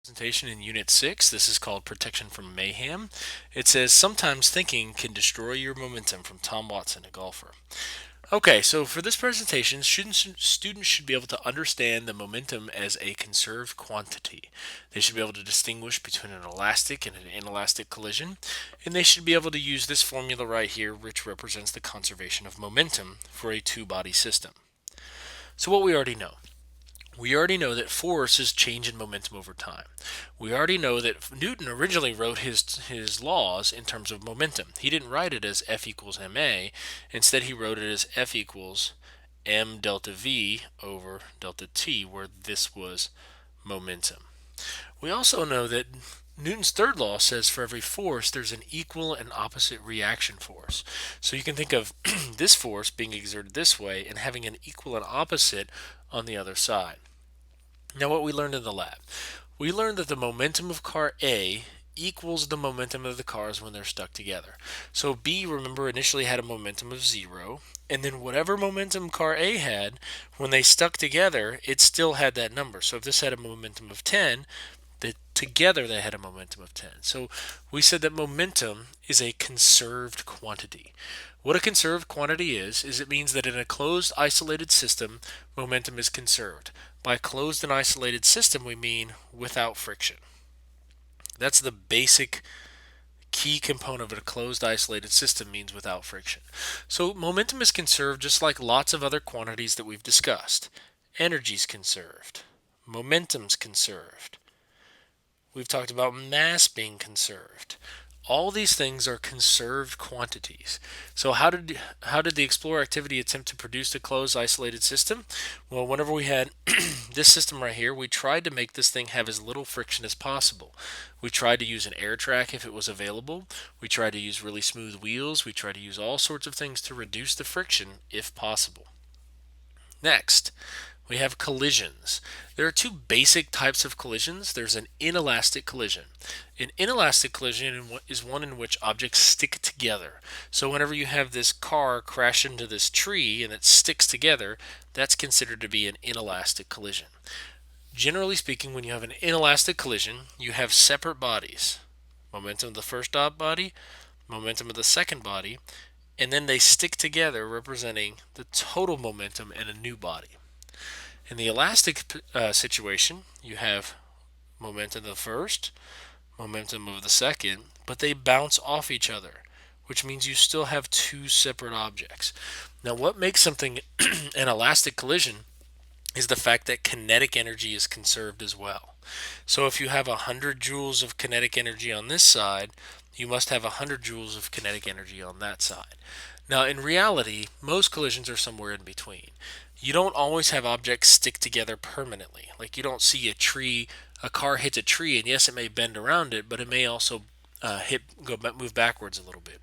Presentation in Unit 6. This is called Protection from Mayhem. It says, sometimes thinking can destroy your momentum, from Tom Watson, a golfer. Okay, so for this presentation, students should be able to understand the momentum as a conserved quantity. They should be able to distinguish between an elastic and an inelastic collision, and they should be able to use this formula right here, which represents the conservation of momentum for a two-body system. So what we already know. We already know that force is change in momentum over time. We already know that Newton originally wrote his laws in terms of momentum. He didn't write it as F equals ma. Instead, he wrote it as F equals m delta v over delta t, where this was momentum. We also know that Newton's third law says for every force there's an equal and opposite reaction force. So you can think of this force being exerted this way and having an equal and opposite on the other side. Now, what we learned in the lab. We learned that the momentum of car A equals the momentum of the cars when they're stuck together. So B, remember, initially had a momentum of 0, and then whatever momentum car A had, when they stuck together, it still had that number. So if this had a momentum of 10, together they had a momentum of 10. So we said that momentum is a conserved quantity. What a conserved quantity is it means that in a closed, isolated system, momentum is conserved. By closed and isolated system, we mean without friction. That's the basic key component of a closed, isolated system, means without friction. So momentum is conserved just like lots of other quantities that we've discussed. Energy's conserved. Momentum's conserved. We've talked about mass being conserved. All these things are conserved quantities. So how did the Explorer activity attempt to produce a closed, isolated system? Well, whenever we had this system right here, we tried to make this thing have as little friction as possible. We tried to use an air track if it was available. We tried to use really smooth wheels. We tried to use all sorts of things to reduce the friction if possible. Next, we have collisions. There are two basic types of collisions. There's an inelastic collision. An inelastic collision is one in which objects stick together. So whenever you have this car crash into this tree and it sticks together, that's considered to be an inelastic collision. Generally speaking, when you have an inelastic collision, you have separate bodies. Momentum of the first body, momentum of the second body, and then they stick together, representing the total momentum in a new body. In the elastic situation, you have momentum of the first, momentum of the second, but they bounce off each other, which means you still have two separate objects. Now, what makes something an elastic collision is the fact that kinetic energy is conserved as well. So if you have 100 joules of kinetic energy on this side, you must have 100 joules of kinetic energy on that side. Now, in reality, most collisions are somewhere in between. You don't always have objects stick together permanently. Like, you don't see a car hits a tree, and yes, it may bend around it, but it may also move backwards a little bit.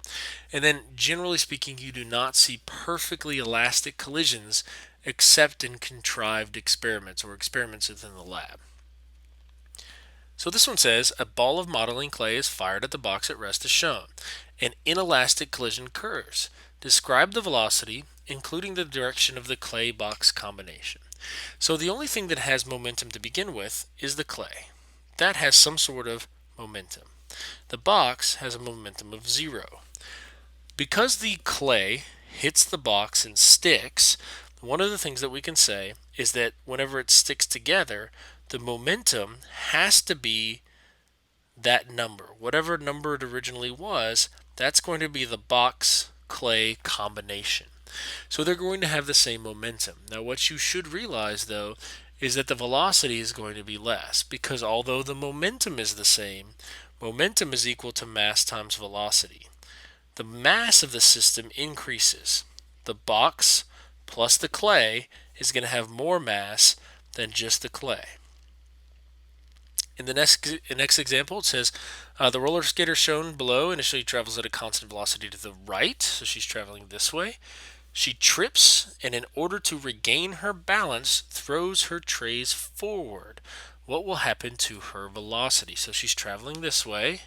And then, generally speaking, you do not see perfectly elastic collisions except in contrived experiments or experiments within the lab. So this one says, a ball of modeling clay is fired at the box at rest as shown. An inelastic collision occurs. Describe the velocity, including the direction of the clay box combination. So the only thing that has momentum to begin with is the clay. That has some sort of momentum. The box has a momentum of 0. Because the clay hits the box and sticks, one of the things that we can say is that whenever it sticks together, the momentum has to be that number. Whatever number it originally was, that's going to be the box-clay combination. So they're going to have the same momentum. Now, what you should realize, though, is that the velocity is going to be less, because although the momentum is the same, momentum is equal to mass times velocity. The mass of the system increases. The box plus the clay is going to have more mass than just the clay. In the next example, it says the roller skater shown below initially travels at a constant velocity to the right, so she's traveling this way. She trips, and in order to regain her balance, throws her trays forward. What will happen to her velocity? So she's traveling this way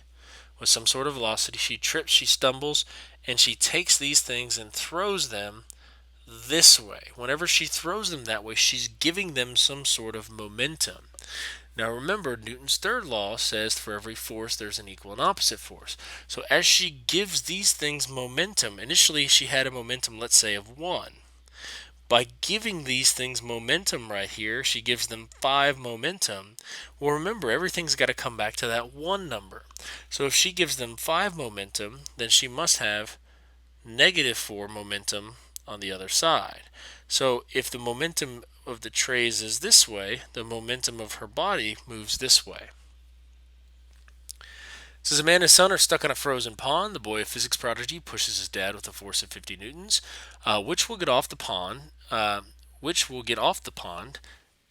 with some sort of velocity. She trips, she stumbles, and she takes these things and throws them this way. Whenever she throws them that way, she's giving them some sort of momentum. Now remember, Newton's third law says for every force there's an equal and opposite force. So as she gives these things momentum, initially she had a momentum, let's say, of 1. By giving these things momentum right here, she gives them 5 momentum. Well, remember, everything's got to come back to that 1 number. So if she gives them 5 momentum, then she must have -4 momentum on the other side. So if the momentum of the trays is this way, the momentum of her body moves this way. It says a man and his son are stuck on a frozen pond. The boy, a physics prodigy, pushes his dad with a force of 50 newtons. Which will get off the pond? Which will get off the pond?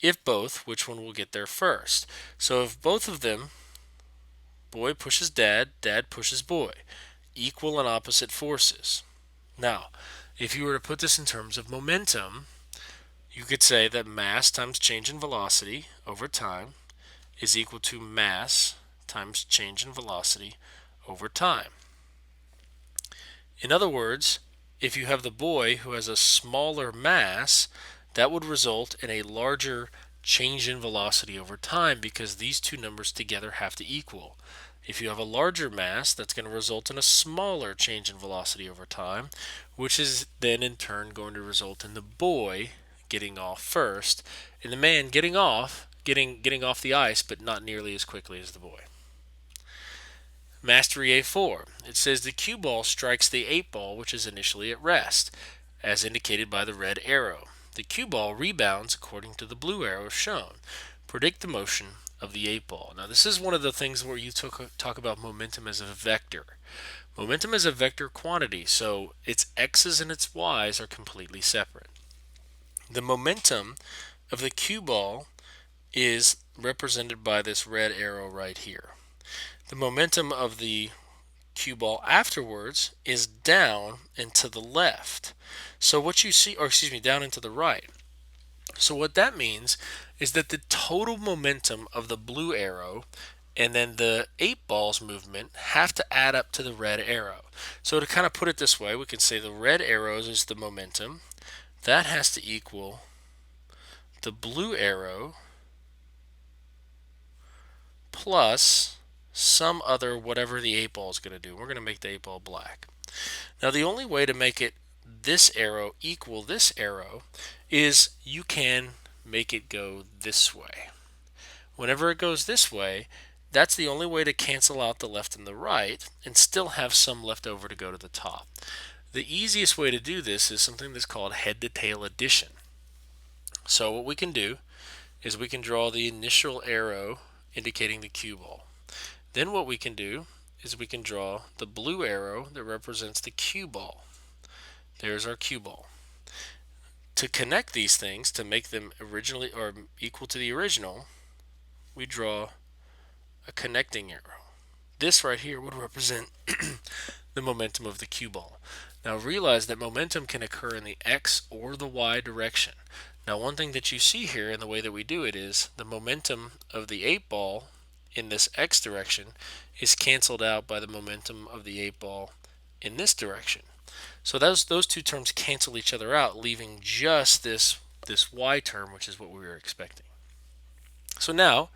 If both, which one will get there first? So if both of them, boy pushes dad, dad pushes boy, equal and opposite forces. Now, if you were to put this in terms of momentum, you could say that mass times change in velocity over time is equal to mass times change in velocity over time. In other words, if you have the boy who has a smaller mass, that would result in a larger change in velocity over time because these two numbers together have to equal. If you have a larger mass, that's going to result in a smaller change in velocity over time, which is then in turn going to result in the boy getting off first and the man getting off the ice, but not nearly as quickly as the boy. Mastery A4. It says the cue ball strikes the 8 ball, which is initially at rest, as indicated by the red arrow. The cue ball rebounds according to the blue arrow shown. Predict the motion of the 8 ball. Now this is one of the things where you talk about momentum as a vector. Momentum is a vector quantity, so its x's and its y's are completely separate. The momentum of the cue ball is represented by this red arrow right here. The momentum of the cue ball afterwards is down and to the left. So what you see, or excuse me, down and to the right. So what that means is that the total momentum of the blue arrow and then the 8 ball's movement have to add up to the red arrow. So to kind of put it this way, we can say the red arrow is the momentum. That has to equal the blue arrow plus some other whatever the 8 ball is going to do. We're going to make the 8 ball black. Now the only way to make it this arrow equal this arrow is you can make it go this way. Whenever it goes this way, that's the only way to cancel out the left and the right and still have some left over to go to the top. The easiest way to do this is something that's called head-to-tail addition. So what we can do is we can draw the initial arrow indicating the cue ball. Then what we can do is we can draw the blue arrow that represents the cue ball. There's our cue ball. To connect these things, to make them originally or equal to the original, we draw a connecting arrow. This right here would represent the momentum of the cue ball. Now realize that momentum can occur in the x or the y direction. Now one thing that you see here in the way that we do it is the momentum of the 8 ball in this x direction is canceled out by the momentum of the 8 ball in this direction. So those two terms cancel each other out, leaving just this y term, which is what we were expecting. So now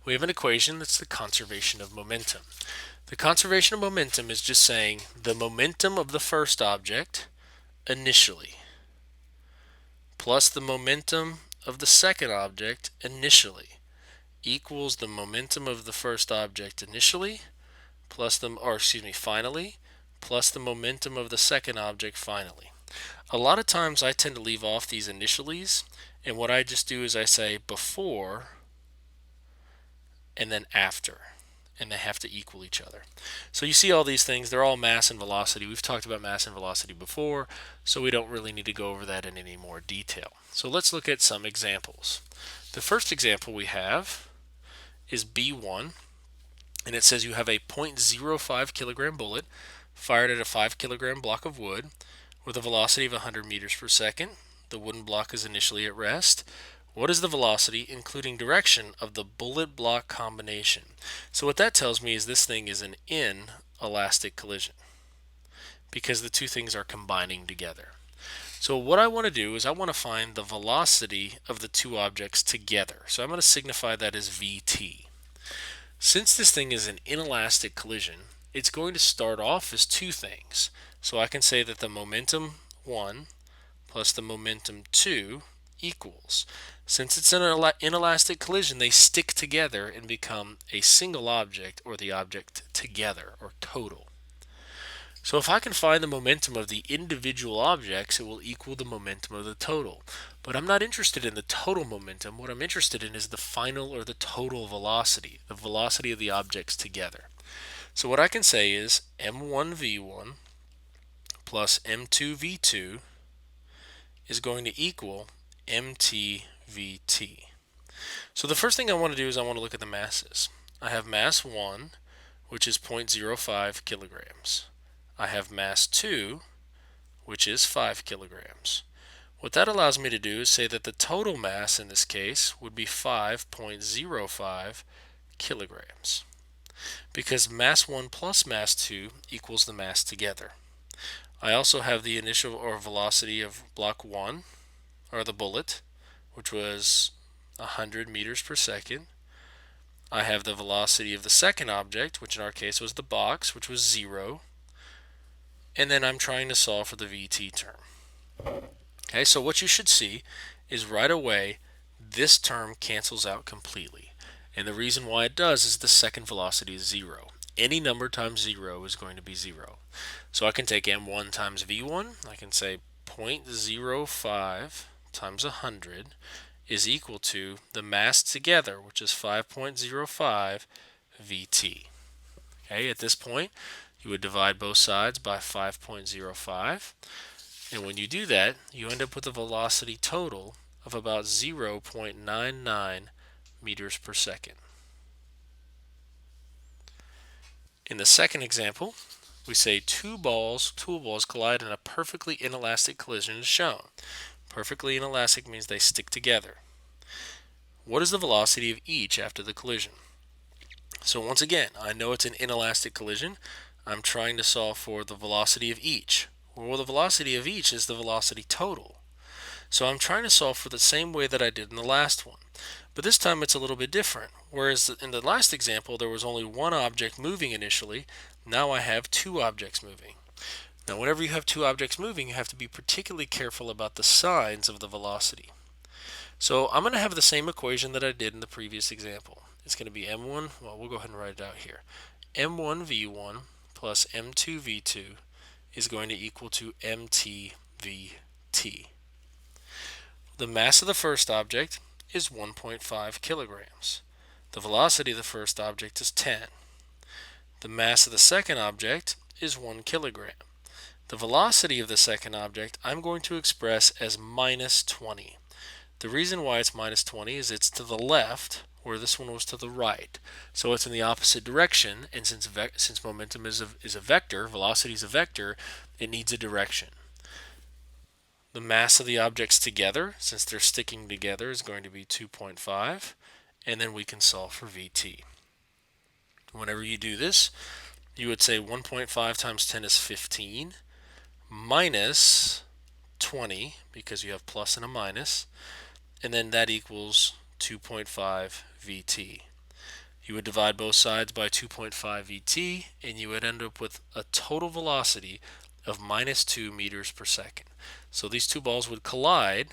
we have an equation that's the conservation of momentum. The conservation of momentum is just saying the momentum of the first object initially plus the momentum of the second object initially equals the momentum of the first object initially plus finally plus the momentum of the second object finally. A lot of times I tend to leave off these initialies, and what I just do is I say before and then after, and they have to equal each other. So you see all these things, they're all mass and velocity. We've talked about mass and velocity before, so we don't really need to go over that in any more detail. So let's look at some examples. The first example we have is B1, and it says you have a 0.05 kilogram bullet fired at a 5 kilogram block of wood with a velocity of 100 meters per second. The wooden block is initially at rest. What is the velocity, including direction, of the bullet block combination? So what that tells me is this thing is an inelastic collision because the two things are combining together. So what I want to do is I want to find the velocity of the two objects together. So I'm going to signify that as vt. Since this thing is an inelastic collision, it's going to start off as two things. So I can say that the momentum 1 plus the momentum 2 equals. Since it's an inelastic collision, they stick together and become a single object, or the object together, or total. So if I can find the momentum of the individual objects, it will equal the momentum of the total. But I'm not interested in the total momentum. What I'm interested in is the final, or the total velocity, the velocity of the objects together. So what I can say is m1v1 plus m2v2 is going to equal mtvt. So the first thing I want to do is I want to look at the masses. I have mass 1, which is 0.05 kilograms. I have mass 2, which is 5 kilograms. What that allows me to do is say that the total mass in this case would be 5.05 kilograms, because mass 1 plus mass 2 equals the mass together. I also have the initial, or velocity, of block 1, or the bullet, which was 100 meters per second. I have the velocity of the second object, which in our case was the box, which was 0. And then I'm trying to solve for the vt term. Okay, so what you should see is right away this term cancels out completely. And the reason why it does is the second velocity is 0. Any number times 0 is going to be 0. So I can take m1 times v1. I can say 0.05 times 100 is equal to the mass together, which is 5.05 vt. Okay, at this point, you would divide both sides by 5.05. And when you do that, you end up with a velocity total of about 0.99 meters per second. In the second example, we say tool balls collide in a perfectly inelastic collision as shown. Perfectly inelastic means they stick together. What is the velocity of each after the collision? So once again, I know it's an inelastic collision. I'm trying to solve for the velocity of each. Well, the velocity of each is the velocity total. So I'm trying to solve for the same way that I did in the last one. But this time it's a little bit different. Whereas in the last example there was only one object moving initially, now I have two objects moving. Now whenever you have two objects moving, you have to be particularly careful about the signs of the velocity. So I'm going to have the same equation that I did in the previous example. It's going to be m1, well, we'll go ahead and write it out here. m1v1 plus m2v2 is going to equal to mtvt. The mass of the first object is 1.5 kilograms. The velocity of the first object is 10. The mass of the second object is 1 kilogram. The velocity of the second object I'm going to express as minus 20. The reason why it's minus 20 is it's to the left, where this one was to the right. So it's in the opposite direction, and since momentum is a vector, velocity is a vector, it needs a direction. The mass of the objects together, since they're sticking together, is going to be 2.5, and then we can solve for vt. Whenever you do this, you would say 1.5 times 10 is 15, minus 20, because you have plus and a minus, and then that equals 2.5 vt. You would divide both sides by 2.5 vt, and you would end up with a total velocity of minus 2 meters per second. So these two balls would collide,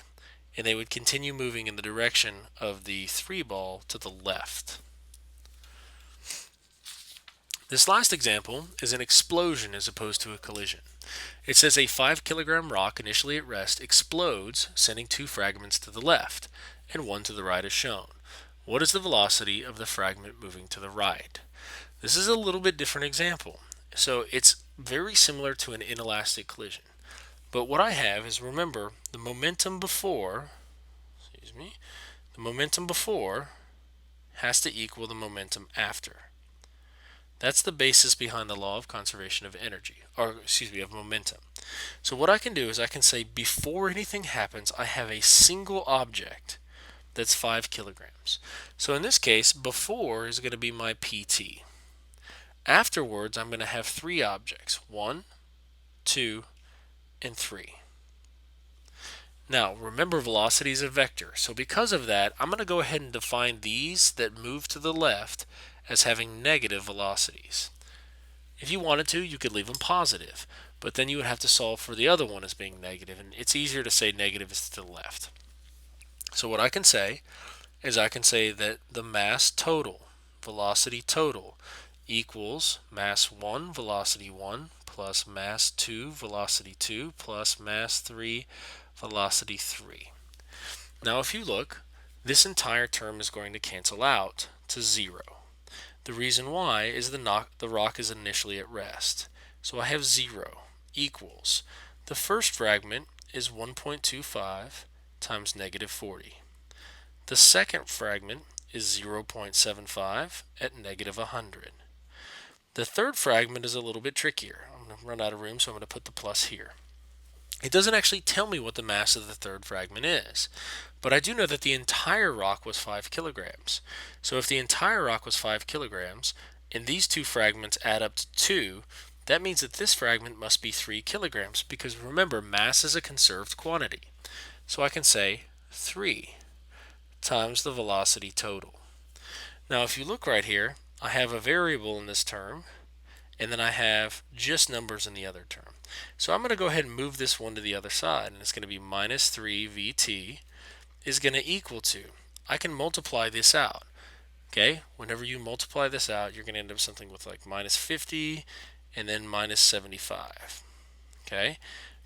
and they would continue moving in the direction of the 3 ball to the left. This last example is an explosion as opposed to a collision. It says a 5 kilogram rock initially at rest explodes, sending 2 fragments to the left, and 1 to the right as shown. What is the velocity of the fragment moving to the right? This is a little bit different example. So it's very similar to an inelastic collision. But what I have is, remember, the momentum before has to equal the momentum after. That's the basis behind the law of conservation of energy, of momentum. So what I can do is I can say before anything happens, I have a single object that's 5 kilograms. So in this case, before is going to be my PT. Afterwards, I'm going to have 3 objects, 1, 2, and 3. Now, remember velocity is a vector, so because of that, I'm going to go ahead and define these that move to the left as having negative velocities. If you wanted to, you could leave them positive, but then you would have to solve for the other one as being negative, and it's easier to say negative is to the left. So what I can say is I can say that the mass total, velocity total, equals mass 1, velocity 1, plus mass 2, velocity 2, plus mass 3, velocity 3. Now if you look, this entire term is going to cancel out to 0. The reason why is the rock is initially at rest. So I have 0 equals, the first fragment is 1.25 times negative 40. The second fragment is 0.75 at negative 100. The third fragment is a little bit trickier. I'm going to run out of room, so I'm going to put the plus here. It doesn't actually tell me what the mass of the third fragment is, but I do know that the entire rock was 5 kilograms. So if the entire rock was 5 kilograms, and these two fragments add up to 2, that means that this fragment must be 3 kilograms, because remember, mass is a conserved quantity. So I can say 3 times the velocity total. Now if you look right here, I have a variable in this term, and then I have just numbers in the other term. So I'm going to go ahead and move this one to the other side, and it's going to be minus 3 VT is going to equal to, I can multiply this out. Okay, whenever you multiply this out, you're going to end up something with like minus 50 and then minus 75. Okay,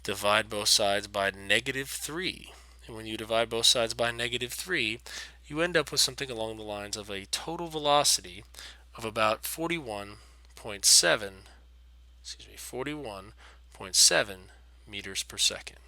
divide both sides by negative 3. And when you divide both sides by negative 3, you end up with something along the lines of a total velocity of about 41.7 meters per second.